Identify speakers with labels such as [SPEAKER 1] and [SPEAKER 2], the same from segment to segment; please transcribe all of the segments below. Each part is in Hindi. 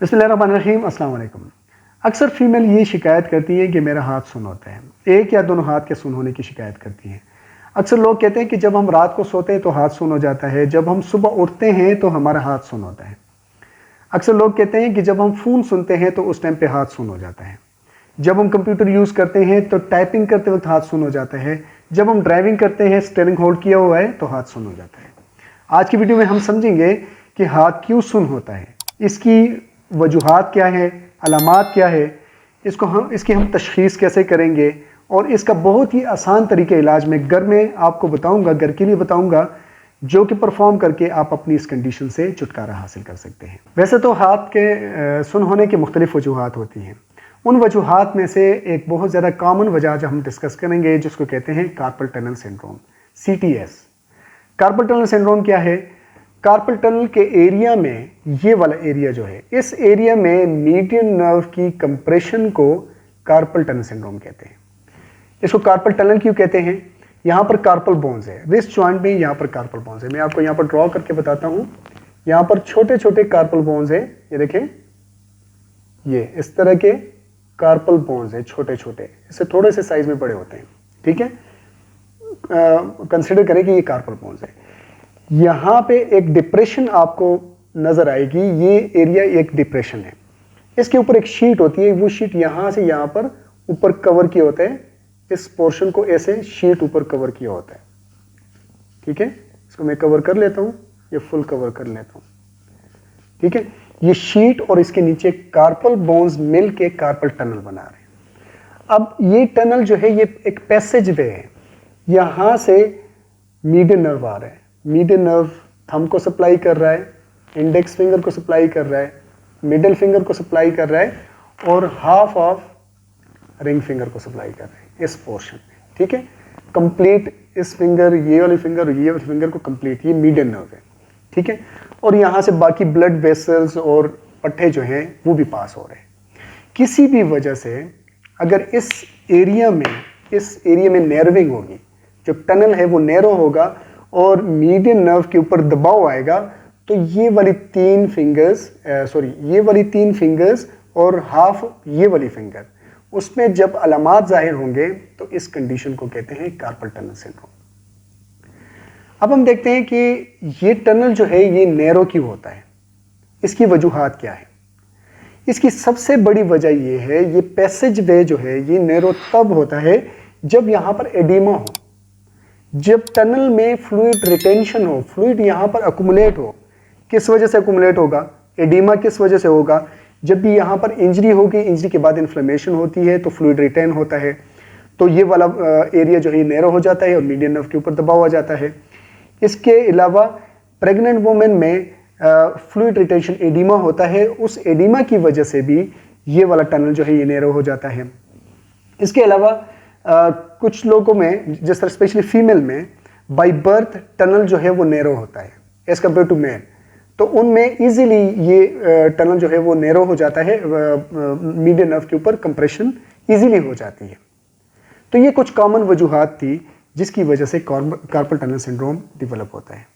[SPEAKER 1] बिस्मिल्लाहिर्रहमानिर्रहीम, अस्सलाम वालेकुम। अक्सर फीमेल ये शिकायत करती है कि मेरा हाथ सुन होता है। एक या दोनों हाथ के सुन होने की शिकायत करती हैं। अक्सर लोग कहते हैं कि जब हम रात को सोते हैं तो हाथ सुन हो जाता है, जब हम सुबह उठते हैं तो हमारा हाथ सुन होता है। अक्सर लोग कहते हैं कि जब हम फ़ोन सुनते हैं तो उस टाइम पे हाथ सुन हो जाता है। जब हम कंप्यूटर यूज़ करते हैं तो टाइपिंग करते वक्त हाथ सुन हो जाता है। जब हम ड्राइविंग करते हैं, स्टीयरिंग होल्ड किया हुआ है तो हाथ सुन हो जाता है। आज की वीडियो में हम समझेंगे कि हाथ क्यों सुन होता है, इसकी वजूहात क्या है, अलामात क्या है, इसकी हम तशख़ीस कैसे करेंगे और इसका बहुत ही आसान तरीके इलाज में घर में आपको बताऊंगा, घर के लिए बताऊंगा, जो कि परफॉर्म करके आप अपनी इस कंडीशन से छुटकारा हासिल कर सकते हैं। वैसे तो हाथ के सुन होने की मुख्तलिफ वजूहात होती हैं। उन वजूहात में से एक बहुत ज़्यादा कॉमन वजह जो हम डिस्कस करेंगे, जिसको कहते हैं carpal tunnel syndrome, CTS। Carpal tunnel syndrome क्या है? कार्पल टनल के एरिया में, ये वाला एरिया जो है, इस एरिया में मीडियन नर्व की कंप्रेशन को कार्पल टनल सिंड्रोम कहते हैं। इसको कार्पल टनल क्यों कहते हैं? यहाँ पर कार्पल बोन्स है, रिस्ट जॉइंट में यहाँ पर कार्पल बोन्स है। मैं आपको यहाँ पर ड्रॉ करके बताता हूँ। यहाँ पर छोटे छोटे कार्पल बोन्स है, ये देखें, ये इस तरह के कार्पल बोन्स है, छोटे छोटे, इससे थोड़े से साइज में बड़े होते हैं। ठीक है, कंसिडर करें कि ये कार्पल बोन्स है। यहाँ पे एक डिप्रेशन आपको नजर आएगी, ये एरिया एक डिप्रेशन है। इसके ऊपर एक शीट होती है, वो शीट यहाँ से यहाँ पर ऊपर कवर किया होता है। इस पोर्शन को ऐसे शीट ऊपर कवर किया होता है। ठीक है, इसको मैं कवर कर लेता हूँ, ये फुल कवर कर लेता हूँ। ठीक है, ये शीट और इसके नीचे कार्पल बोन्स मिल के कार्पल टनल बना रहे हैं। अब ये टनल जो है, ये एक पैसेज वे है। यहाँ से मीडियन नर्व आ रहा है, मीडियन नर्व थंब को सप्लाई कर रहा है, इंडेक्स फिंगर को सप्लाई कर रहा है, मिडिल फिंगर को सप्लाई कर रहा है और हाफ ऑफ रिंग फिंगर को सप्लाई कर रहा है इस पोर्शन में। ठीक है, कंप्लीट इस फिंगर, ये वाली फिंगर और ये वाली फिंगर को कंप्लीट, ये मीडियन नर्व है। ठीक है, और यहाँ से बाकी ब्लड वेसल्स और पट्टे जो हैं वो भी पास हो रहे हैं। किसी भी वजह से अगर इस एरिया में नर्विंग होगी, जो टनल है वो नैरो होगा और मीडियन नर्व के ऊपर दबाव आएगा, तो ये वाली तीन फिंगर्स और हाफ ये वाली फिंगर, उसमें जब अलामात जाहिर होंगे तो इस कंडीशन को कहते हैं कार्पल टनल सिंड्रोम। अब हम देखते हैं कि ये टनल जो है ये नैरो क्यों होता है, इसकी वजूहात क्या है। इसकी सबसे बड़ी वजह ये है, ये पैसेज वे जो है ये नैरो तब होता है जब यहाँ पर एडिमा हो, जब टनल में फ्लूइड रिटेंशन हो, फ्लूइड यहाँ पर अकुमुलेट हो। किस वजह से अकुमुलेट होगा? एडिमा किस वजह से होगा? जब भी यहाँ पर इंजरी होगी, इंजरी के बाद इन्फ्लेमेशन होती है तो फ्लूइड रिटेन होता है, तो ये वाला एरिया जो है नैरो हो जाता है और मीडियन नर्व के ऊपर दबाव आ जाता है। इसके अलावा प्रेग्नेंट वुमेन में फ्लूइड रिटेंशन एडिमा होता है, उस एडिमा की वजह से भी ये वाला टनल जो है ये नैरो हो जाता है। इसके अलावा कुछ लोगों में, जिस तरह स्पेशली फीमेल में बाय बर्थ टनल जो है वो नैरो होता है एज कम्पेयर टू मेल, तो उनमें इजीली ये टनल जो है वो नैरो हो जाता है, मीडियन नर्व के ऊपर कंप्रेशन इजीली हो जाती है। तो ये कुछ कॉमन वजूहात थी जिसकी वजह से कार्पल टनल सिंड्रोम डेवलप होता है।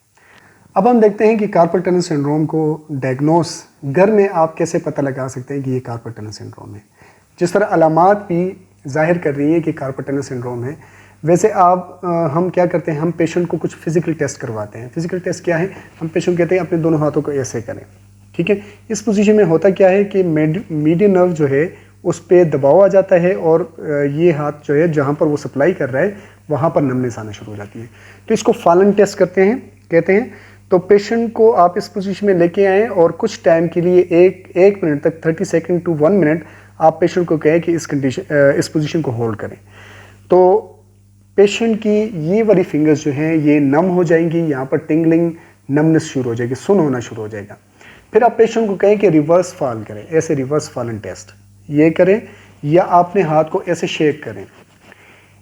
[SPEAKER 1] अब हम देखते हैं कि कार्पल टनल सिंड्रोम को डायग्नोस घर में आप कैसे पता लगा सकते हैं कि ये कार्पल टनल सिंड्रोम है। जिस तरह अलामात भी जाहिर कर रही है कि कार्पल टनल सिंड्रोम है, वैसे हम क्या करते हैं, हम पेशेंट को कुछ फिजिकल टेस्ट करवाते हैं। फिजिकल टेस्ट क्या है? हम पेशेंट कहते हैं अपने दोनों हाथों को ऐसे करें। ठीक है, इस पोजीशन में होता क्या है कि मीडियन नर्व जो है उस पर दबाव आ जाता है और ये हाथ जो है जहाँ पर वो सप्लाई कर रहा है वहाँ पर नमनेस आना शुरू हो जाती है। तो इसको फालन टेस्ट कहते हैं। तो पेशेंट को आप इस पोजीशन में लेके आएँ और कुछ टाइम के लिए एक मिनट तक, 30 सेकेंड टू 1 मिनट, आप पेशेंट को कहें कि इस पोजीशन को होल्ड करें। तो पेशेंट की ये वाली फिंगर्स जो हैं ये नम हो जाएंगी, यहाँ पर टिंगलिंग, नमनेस शुरू हो जाएगी, सुन होना शुरू हो जाएगा। फिर आप पेशेंट को कहें कि रिवर्स फॉल करें, ऐसे रिवर्स फॉलन टेस्ट ये करें, या आपने हाथ को ऐसे शेक करें।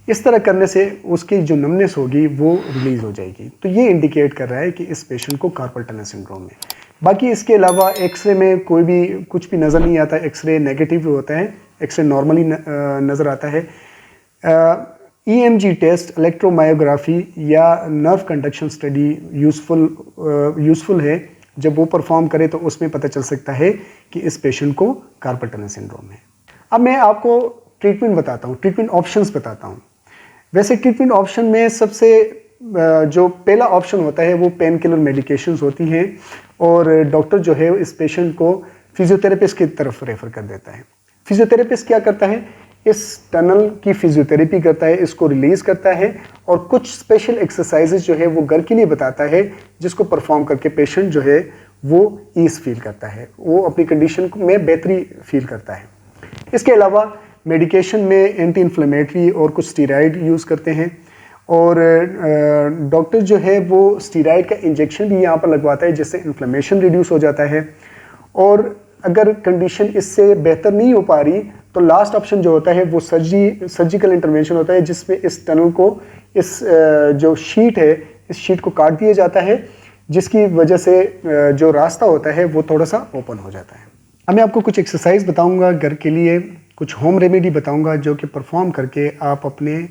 [SPEAKER 1] इस तरह करने से उसकी जो नमनेस होगी वो रिलीज हो जाएगी। तो ये इंडिकेट कर रहा है कि इस पेशेंट को कार्पल टनल सिंड्रोम है। बाकी इसके अलावा एक्सरे में कुछ भी नज़र नहीं आता, एक्सरे नेगेटिव होता है, एक्सरे नॉर्मली नज़र आता है। EMG टेस्ट, इलेक्ट्रोमायोग्राफी या नर्व कंडक्शन स्टडी यूज़फुल है जब वो परफॉर्म करे तो उसमें पता चल सकता है कि इस पेशेंट को कार्पल टनल सिंड्रोम है। अब मैं आपको ट्रीटमेंट बताता हूँ, ट्रीटमेंट ऑप्शंस बताता हूँ। वैसे ट्रीटमेंट ऑप्शन में सबसे जो पहला ऑप्शन होता है वो पेन किलर मेडिकेशंस होती हैं और डॉक्टर जो है इस पेशेंट को फिजियोथेरेपिस्ट की तरफ रेफर कर देता है। फिजियोथेरेपिस्ट क्या करता है, इस टनल की फिजियोथेरेपी करता है, इसको रिलीज करता है और कुछ स्पेशल एक्सरसाइजेज जो है वो घर के लिए बताता है, जिसको परफॉर्म करके पेशेंट जो है वो ईज फील करता है, वो अपनी कंडीशन में बेहतरी फील करता है। इसके अलावा मेडिकेशन में एंटी इन्फ्लेमेटरी और कुछ स्टीरॉयड यूज़ करते हैं और डॉक्टर जो है वो स्टीरॉयड का इंजेक्शन भी यहाँ पर लगवाता है, जिससे इन्फ्लेमेशन रिड्यूस हो जाता है। और अगर कंडीशन इससे बेहतर नहीं हो पा रही तो लास्ट ऑप्शन जो होता है वो सर्जिकल इंटरवेंशन होता है, जिसमें इस टनल को, इस जो शीट है, इस शीट को काट दिया जाता है, जिसकी वजह से जो रास्ता होता है वो थोड़ा सा ओपन हो जाता है। अब मैं आपको कुछ एक्सरसाइज बताऊंगा घर के लिए, कुछ होम रेमेडी बताऊंगा जो कि परफॉर्म करके आप अपने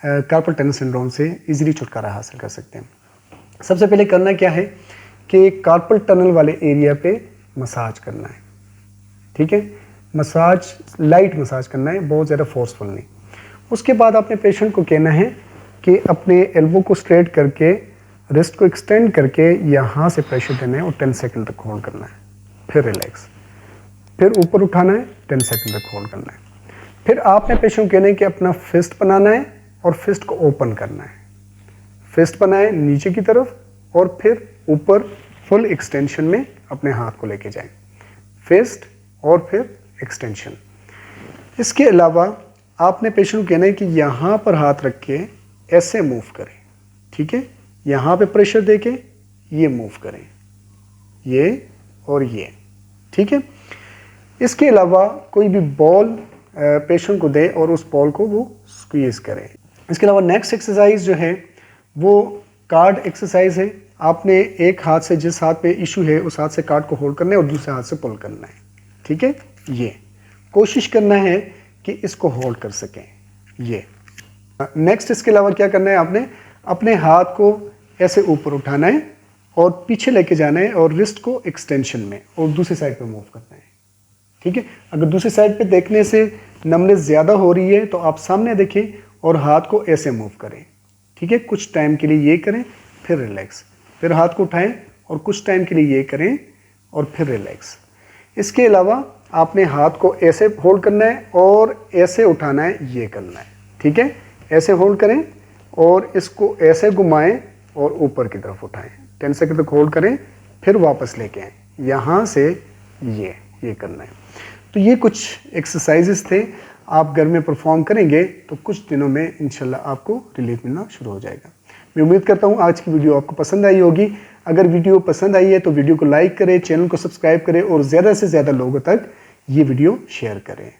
[SPEAKER 1] कार्पल टनल सिंड्रोम से इजीली छुटकारा हासिल कर सकते हैं। सबसे पहले करना क्या है कि कार्पल टनल वाले एरिया पे मसाज करना है, ठीक है। मसाज, लाइट मसाज करना है, बहुत ज़्यादा फोर्सफुल नहीं। उसके बाद आपने पेशेंट को कहना है कि अपने एल्बो को स्ट्रेट करके, रिस्ट को एक्सटेंड करके यहाँ से प्रेशर देना है और 10 सेकंड तक होल्ड करना है, फिर रिलैक्स, फिर ऊपर उठाना है, 10 सेकंड तक होल्ड करना है। फिर आपने पेशेंट को कहना है कि अपना फिस्ट बनाना है और फिस्ट को ओपन करना है। फिस्ट बनाए नीचे की तरफ और फिर ऊपर फुल एक्सटेंशन में अपने हाथ को लेके जाएं, फिस्ट और फिर एक्सटेंशन। इसके अलावा आपने पेशेंट को कहना है कि यहाँ पर हाथ रख के ऐसे मूव करें, ठीक है। यहाँ पे प्रेशर देके ये मूव करें, ये और ये, ठीक है। इसके अलावा कोई भी बॉल पेशेंट को दे और उस बॉल को वो स्क्वीज करें। इसके अलावा नेक्स्ट एक्सरसाइज जो है वो कार्ड एक्सरसाइज है। आपने एक हाथ से, जिस हाथ पे इशू है उस हाथ से कार्ड को होल्ड करना है और दूसरे हाथ से पुल करना है, ठीक है। ये कोशिश करना है कि इसको होल्ड कर सकें, ये। नेक्स्ट इसके अलावा क्या करना है, आपने अपने हाथ को ऐसे ऊपर उठाना है और पीछे लेके जाना है और रिस्ट को एक्सटेंशन में और दूसरी साइड पे मूव करना है, ठीक है। अगर दूसरी साइड पे देखने से नमनेस ज़्यादा हो रही है तो आप सामने देखें और हाथ को ऐसे मूव करें, ठीक है। कुछ टाइम के लिए ये करें, फिर रिलैक्स, फिर हाथ को उठाएं और कुछ टाइम के लिए ये करें और फिर रिलैक्स। इसके अलावा आपने हाथ को ऐसे होल्ड करना है और ऐसे उठाना है, ये करना है, ठीक है। ऐसे होल्ड करें और इसको ऐसे घुमाएं और ऊपर की तरफ उठाएं, 10 सेकंड तक होल्ड करें, फिर वापस लेके आएँ, यहाँ से ये करना है। तो ये कुछ एक्सरसाइजेस थे, आप घर में परफॉर्म करेंगे तो कुछ दिनों में इंशाल्लाह आपको रिलीफ मिलना शुरू हो जाएगा। मैं उम्मीद करता हूँ आज की वीडियो आपको पसंद आई होगी। अगर वीडियो पसंद आई है तो वीडियो को लाइक करें, चैनल को सब्सक्राइब करें और ज़्यादा से ज़्यादा लोगों तक ये वीडियो शेयर करें।